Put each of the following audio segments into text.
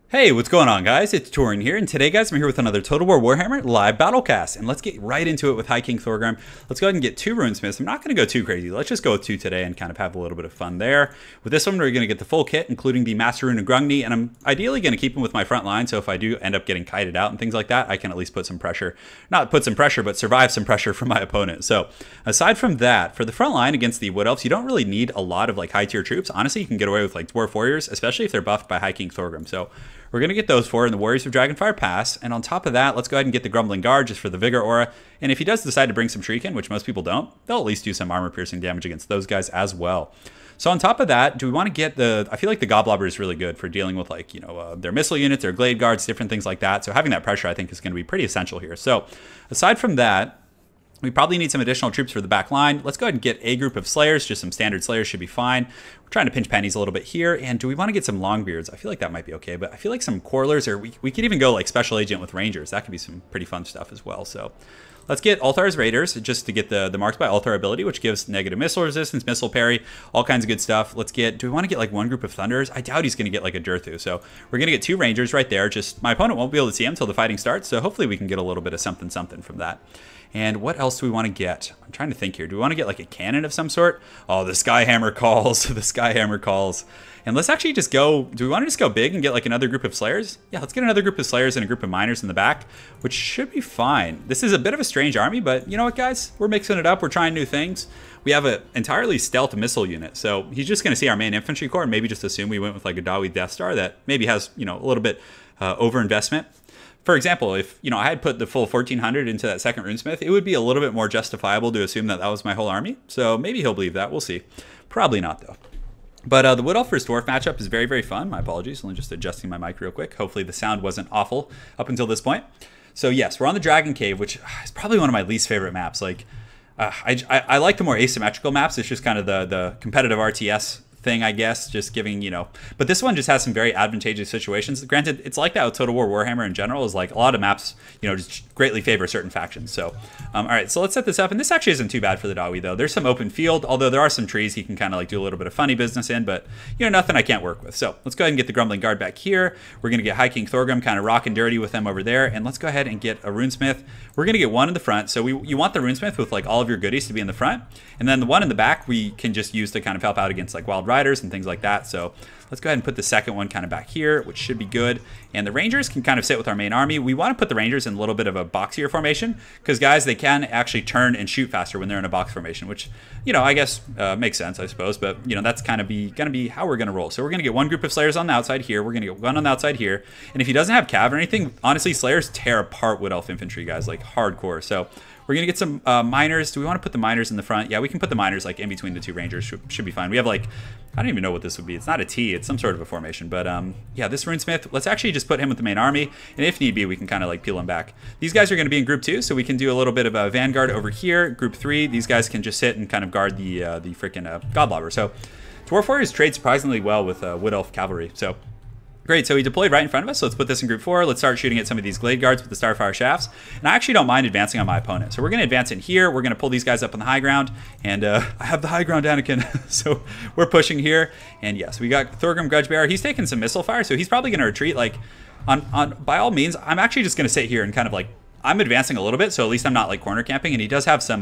Hey, what's going on, guys? It's Turin here, and today, guys, I'm here with another Total War Warhammer live BattleCast, and let's get right into it with High King Thorgrim. Let's go ahead and get 2 Runesmiths. I'm not going to go too crazy. Let's just go with 2 today and kind of have a little bit of fun there. With this one, we're going to get the full kit, including the Master Rune of Grungni, and I'm ideally going to keep him with my front line, so if I do end up getting kited out and things like that, I can at least put some pressure. Not put some pressure, but survive some pressure from my opponent. So, aside from that, for the front line against the Wood Elves, you don't really need a lot of like high-tier troops. Honestly, you can get away with like Dwarf Warriors, especially if they're buffed by High King Thorgrim. So, we're going to get those 4 in the Warriors of Dragonfire Pass, and on top of that, let's go ahead and get the Grumbling Guard just for the Vigor aura, and if he does decide to bring some Shrieking, which most people don't, they'll at least do some armor-piercing damage against those guys as well. So on top of that, do we want to get the... I feel like the Goblobber is really good for dealing with, like, you know, their missile units, their Glade Guards, different things like that, so having that pressure, I think, is going to be pretty essential here. So, aside from that, we probably need some additional troops for the back line. Let's go ahead and get a group of Slayers. Just some standard Slayers should be fine. We're trying to pinch pennies a little bit here. And do we want to get some Longbeards? I feel like that might be okay, but I feel like some Quarrelers, or we could even go like Special Agent with Rangers. That could be some pretty fun stuff as well. So let's get Althar's Raiders just to get the Marks by Althar ability, which gives negative missile resistance, missile parry, all kinds of good stuff. Let's get, do we want to get like one group of Thunderers? I doubt he's going to get like a Durthu. So we're going to get 2 Rangers right there. Just my opponent won't be able to see him until the fighting starts. So hopefully we can get a little bit of something from that. And what else do we want to get? I'm trying to think here. Do we want to get like a cannon of some sort? Oh, the Skyhammer calls. The Skyhammer calls. And let's actually just go... Do we want to just go big and get like another group of Slayers? Yeah, let's get another group of Slayers and a group of Miners in the back, which should be fine. This is a bit of a strange army, but you know what, guys? We're mixing it up. We're trying new things. We have an entirely stealth missile unit, so he's just going to see our main infantry corps and maybe just assume we went with like a Dawi Death Star that maybe has, you know, a little bit over investment. For example, if, you know, I had put the full 1400 into that second Runesmith, it would be a little bit more justifiable to assume that that was my whole army. So maybe he'll believe that. We'll see. Probably not, though. But the Wood Elf versus Dwarf matchup is very, very fun. My apologies. Only just adjusting my mic real quick. Hopefully the sound wasn't awful up until this point. So yes, we're on the Dragon Cave, which is probably one of my least favorite maps. Like, I like the more asymmetrical maps. It's just kind of the competitive RTS thing, I guess, just giving, you know, but this one just has some very advantageous situations. Granted, it's like that with Total War Warhammer in general, is like a lot of maps, you know, just greatly favor certain factions. So all right, so let's set this up, and this actually isn't too bad for the Dawi though. There's some open field, although there are some trees he can kind of like do a little bit of funny business in, but you know, nothing I can't work with. So let's go ahead and get the Grumbling Guard back here. We're gonna get High King Thorgrim kind of rocking dirty with them over there, and let's go ahead and get a Runesmith. We're gonna get one in the front, so you want the Runesmith with like all of your goodies to be in the front, and then the one in the back we can just use to kind of help out against like Wild Riders and things like that. So let's go ahead and put the second one kind of back here, which should be good. And the Rangers can kind of sit with our main army. We want to put the Rangers in a little bit of a boxier formation because, guys, they can actually turn and shoot faster when they're in a box formation, which, you know, I guess makes sense, I suppose. But, you know, that's kind of going to be how we're going to roll. So we're going to get one group of Slayers on the outside here. We're going to get one on the outside here. And if he doesn't have cav or anything, honestly, Slayers tear apart Wood Elf infantry, guys, like hardcore. So we're going to get some Miners. Do we want to put the Miners in the front? Yeah, we can put the Miners like in between the 2 Rangers. Should be fine. We have like, I don't even know what this would be. It's not a T. It's some sort of a formation. But yeah, this Runesmith, let's actually just put him with the main army. And if need be, we can kind of like peel him back. These guys are going to be in group 2, so we can do a little bit of a Vanguard over here. Group 3, these guys can just sit and kind of guard the freaking Godlobber. So Dwarf Warriors trade surprisingly well with Wood Elf Cavalry. So great, so he deployed right in front of us, so let's put this in group 4. Let's start shooting at some of these Glade Guards with the Starfire Shafts. And I actually don't mind advancing on my opponent. So we're going to advance in here. We're going to pull these guys up on the high ground. And I have the high ground, Anakin. So we're pushing here. And yes, we got Thorgrim Grudgebearer. He's taking some missile fire, so he's probably going to retreat. Like, by all means, I'm actually just going to sit here and kind of like, I'm advancing a little bit, so at least I'm not like corner camping, and he does have some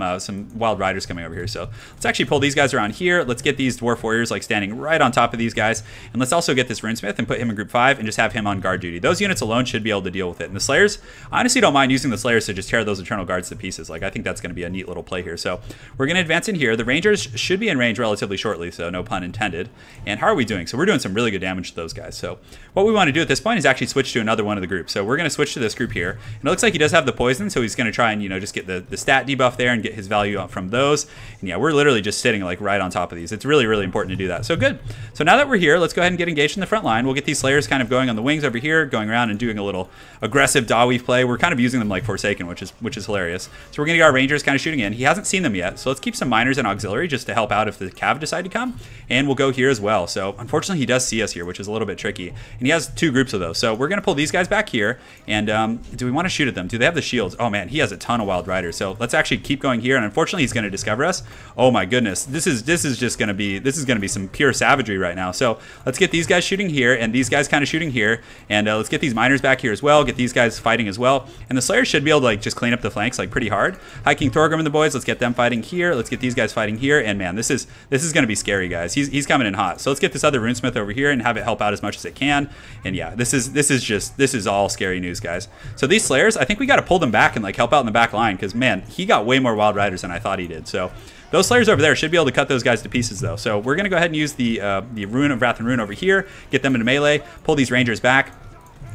Wild Riders coming over here. So let's actually pull these guys around here. Let's get these Dwarf Warriors like standing right on top of these guys, and let's also get this Runesmith and put him in group 5 and just have him on guard duty. Those units alone should be able to deal with it. And the Slayers, I honestly don't mind using the Slayers to just tear those Eternal Guards to pieces. Like, I think that's going to be a neat little play here. So we're going to advance in here. The Rangers should be in range relatively shortly, so no pun intended. And how are we doing? So we're doing some really good damage to those guys. So what we want to do at this point is actually switch to another one of the groups. So we're going to switch to this group here. And it looks like he does have the poison, so he's going to try and, you know, just get the stat debuff there and get his value up from those. And yeah, we're literally just sitting like right on top of these. It's really, really important to do that. So good. So now that we're here, let's go ahead and get engaged in the front line. We'll get these Slayers kind of going on the wings over here, going around and doing a little aggressive Dawi play. We're kind of using them like Forsaken, which is hilarious. So we're going to get our Rangers kind of shooting in. He hasn't seen them yet, so let's keep some Miners and Auxiliary just to help out if the Cav decide to come. And we'll go here as well. So unfortunately, he does see us here, which is a little bit tricky. And he has 2 groups of those. So we're going to pull these guys back here. And do we want to shoot at them? Do they have have the shields. Oh man, he has a ton of wild riders. So let's actually keep going here. And unfortunately, he's going to discover us. Oh my goodness, this is just going to be some pure savagery right now. So let's get these guys shooting here, and these guys kind of shooting here, and let's get these miners back here as well. Get these guys fighting as well, and the Slayers should be able to like just clean up the flanks like pretty hard. High King Thorgrim and the boys. Let's get them fighting here. Let's get these guys fighting here, and man, this is going to be scary, guys. He's coming in hot. So let's get this other runesmith over here and have it help out as much as it can. And yeah, this is all scary news, guys. So these Slayers, I think we got to pull them back and like help out in the back line, because man, he got way more wild riders than I thought he did. So those Slayers over there should be able to cut those guys to pieces, though. So we're going to go ahead and use the Rune of Wrath and Ruin over here, get them into melee, pull these Rangers back.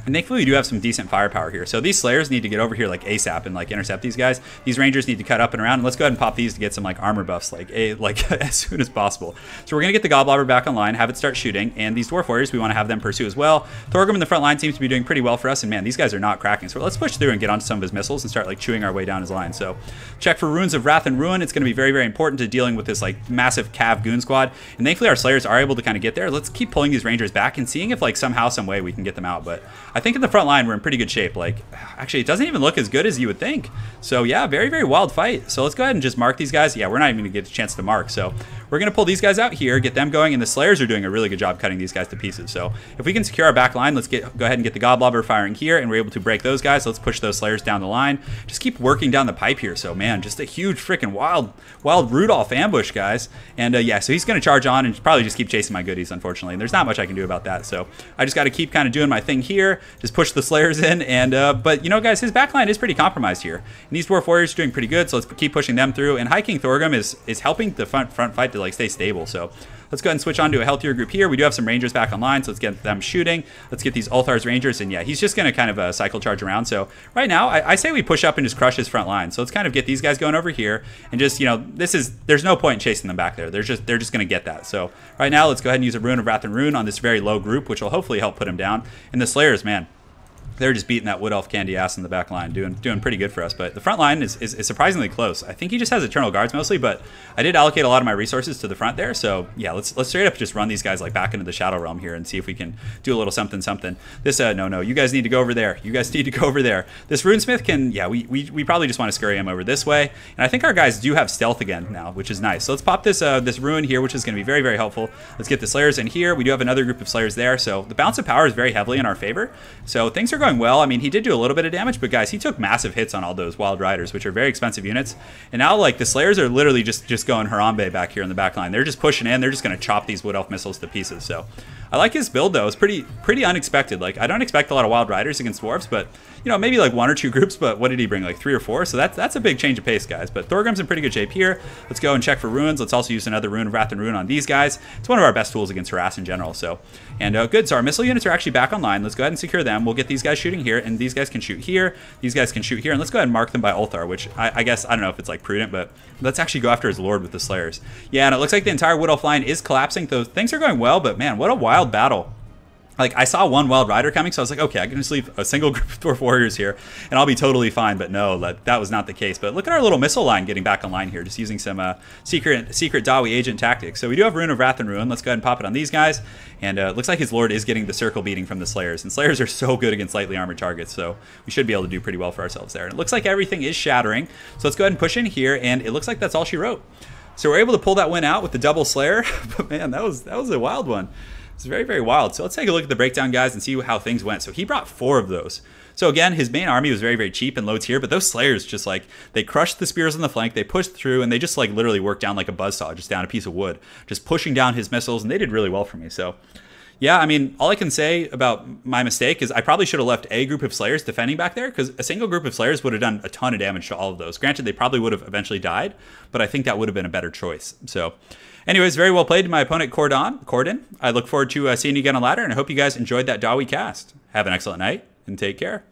And thankfully we do have some decent firepower here. So these Slayers need to get over here like ASAP and like intercept these guys. These Rangers need to cut up and around. And let's go ahead and pop these to get some like armor buffs like as soon as possible. So we're going to get the Godblobber back online, have it start shooting. And these Dwarf Warriors, we want to have them pursue as well. Thorgrim in the front line seems to be doing pretty well for us. And man, these guys are not cracking. So let's push through and get onto some of his missiles and start like chewing our way down his line. So check for Runes of Wrath and Ruin. It's going to be very, very important to dealing with this like massive Cav goon squad. And thankfully our Slayers are able to kind of get there. Let's keep pulling these Rangers back and seeing if like somehow, some way we can get them out. But I think in the front line, we're in pretty good shape. Like, actually, it doesn't even look as good as you would think. So yeah, very, very wild fight. So let's go ahead and just mark these guys. Yeah, we're not even gonna get a chance to mark. So we're gonna pull these guys out here, get them going, and the Slayers are doing a really good job cutting these guys to pieces. So if we can secure our back line, let's go ahead and get the Godblobber firing here, and we're able to break those guys. Let's push those Slayers down the line. Just keep working down the pipe here. So man, just a huge freaking wild Rudolph ambush, guys. And yeah, so he's gonna charge on and probably just keep chasing my goodies, unfortunately. And there's not much I can do about that. So I just gotta keep kind of doing my thing here, just push the Slayers in, and but you know, guys, his backline is pretty compromised here. And these Dwarf Warriors are doing pretty good, so let's keep pushing them through. And High King Thorgrim is helping the front fight to like stay stable. So let's go ahead and switch on to a healthier group here. We do have some Rangers back online, so let's get them shooting. Let's get these Ulthar's Rangers, and yeah, he's just going to kind of cycle charge around. So right now, I say we push up and just crush his front line. So let's kind of get these guys going over here, and just, you know, there's no point in chasing them back there. They're just going to get that. So right now, let's go ahead and use a Rune of Wrath and Ruin on this very low group, which will hopefully help put him down. And the Slayers, man, they're just beating that Wood Elf candy ass in the back line, doing pretty good for us. But the front line is surprisingly close. I think he just has Eternal Guards mostly, but I did allocate a lot of my resources to the front there. So yeah, let's straight up just run these guys like back into the Shadow Realm here and see if we can do a little something. This no, you guys need to go over there. You guys need to go over there. This Runesmith can, yeah, we probably just want to scurry him over this way. And I think our guys do have stealth again now, which is nice. So let's pop this this Ruin here, which is going to be very, very helpful. Let's get the Slayers in here. We do have another group of Slayers there. So the balance of power is very heavily in our favor. So things are going well. I mean, he did do a little bit of damage, but guys, he took massive hits on all those Wild Riders, which are very expensive units. And now, like, the Slayers are literally just going Harambe back here in the back line. They're just pushing in. They're just going to chop these Wood Elf missiles to pieces. So I like his build, though. It's pretty unexpected. Like, I don't expect a lot of Wild Riders against Dwarves, but, you know, maybe like 1 or 2 groups, but what did he bring? Like 3 or 4? So that's a big change of pace, guys. But Thorgrim's in pretty good shape here. Let's go and check for ruins. Let's also use another Rune of Wrath and Ruin on these guys. It's one of our best tools against harass in general. So, and good. So our missile units are actually back online. Let's go ahead and secure them. We'll get these guys shooting here, and these guys can shoot here. These guys can shoot here, and let's go ahead and mark them by Ulthar, which I guess, I don't know if it's like prudent, but let's actually go after his Lord with the Slayers. Yeah, and it looks like the entire Wood Elf line is collapsing, so things are going well, but man, what a wild battle. Like, I saw one Wild Rider coming, so I was like, okay, I can just leave a single group of Dwarf Warriors here, and I'll be totally fine. But no, that was not the case. But look at our little missile line getting back online here, just using some secret Dawi agent tactics. So we do have Rune of Wrath and Ruin. Let's go ahead and pop it on these guys. And it looks like his Lord is getting the circle beating from the Slayers. And Slayers are so good against lightly armored targets, so we should be able to do pretty well for ourselves there. And it looks like everything is shattering. So let's go ahead and push in here, and it looks like that's all she wrote. So we're able to pull that win out with the double Slayer. But man, that was a wild one. It's very, very wild. So let's take a look at the breakdown, guys, and see how things went. So he brought 4 of those. So again, his main army was very, very cheap and low tier, but those Slayers just like, they crushed the spears on the flank, they pushed through, and they just like literally worked down like a buzzsaw, just down a piece of wood, just pushing down his missiles, and they did really well for me. So yeah, I mean, all I can say about my mistake is I probably should have left a group of Slayers defending back there, because a single group of Slayers would have done a ton of damage to all of those. Granted, they probably would have eventually died, but I think that would have been a better choice. So anyways, very well played to my opponent, Corden. I look forward to seeing you again on ladder, and I hope you guys enjoyed that Dawi cast. Have an excellent night, and take care.